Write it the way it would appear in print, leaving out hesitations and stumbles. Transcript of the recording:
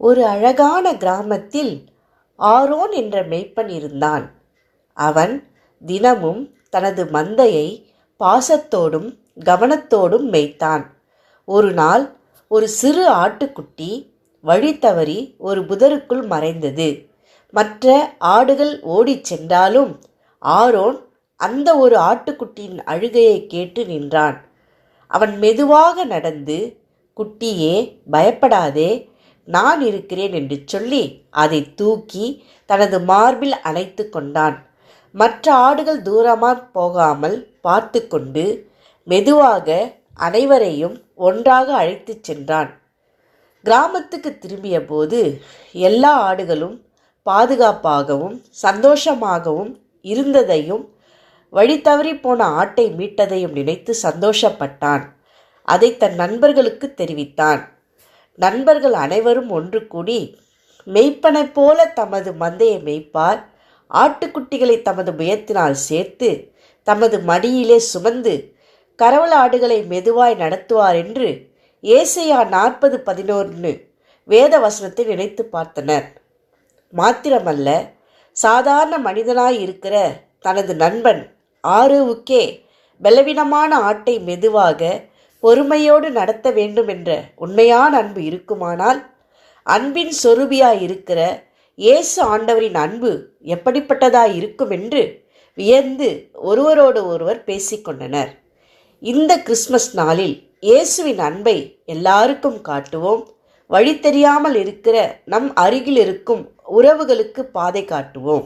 ஒரு அழகான கிராமத்தில் ஆரோன் என்ற மேய்ப்பன் இருந்தான். அவன் தினமும் தனது மந்தையை பாசத்தோடும் கவனத்தோடும் மேய்த்தான். ஒரு நாள் ஒரு சிறு ஆட்டுக்குட்டி வழி தவறி ஒரு புதருக்குள் மறைந்தது. மற்ற ஆடுகள் ஓடிச் சென்றாலும் ஆரோன் அந்த ஒரு ஆட்டுக்குட்டியின் அழுகையை கேட்டு நின்றான். அவன் மெதுவாக நடந்து, குட்டியே பயப்படாதே, நான் இருக்கிறேன் என்று சொல்லி அதை தூக்கி தனது மார்பில் அணைத்து கொண்டான். மற்ற ஆடுகள் தூரமாக போகாமல் பார்த்து கொண்டு மெதுவாக அனைவரையும் ஒன்றாக அழைத்து சென்றான். கிராமத்துக்கு திரும்பிய போது எல்லா ஆடுகளும் பாதுகாப்பாகவும் சந்தோஷமாகவும் இருந்ததையும் வழி தவறி போன ஆட்டை மீட்டதையும் நினைத்து சந்தோஷப்பட்டான். அதை தன் நண்பர்களுக்கு தெரிவித்தான். நண்பர்கள் அனைவரும் ஒன்று கூடி, மெய்ப்பனைப் போல தமது மந்தையை மேய்ப்பார், ஆட்டுக்குட்டிகளை தமது புயத்தினால் சேர்த்து தமது மடியிலே சுமந்து கறவல ஆடுகளை மெதுவாய் நடத்துவார் என்று ஏசாயா 40:11 வேத வசனத்தை நினைத்து பார்த்தனர். மாத்திரமல்ல, சாதாரண மனிதனாய் இருக்கிற தனது நண்பன் ஆரோவுக்கே பலவீனமான ஆட்டை மெதுவாக பொறுமையோடு நடத்த வேண்டும் என்ற உண்மையான அன்பு இருக்குமானால், அன்பின் சொரூபியாய் இருக்கிற இயேசு ஆண்டவரின் அன்பு எப்படிப்பட்டதாய் இருக்கும் என்று வியந்து ஒருவரோடு ஒருவர் பேசிக்கொண்டனர். இந்த கிறிஸ்மஸ் நாளில் இயேசுவின் அன்பை எல்லாருக்கும் காட்டுவோம். வழி தெரியாமல் இருக்கிற நம் அருகில் இருக்கும் உறவுகளுக்கு பாதை காட்டுவோம்.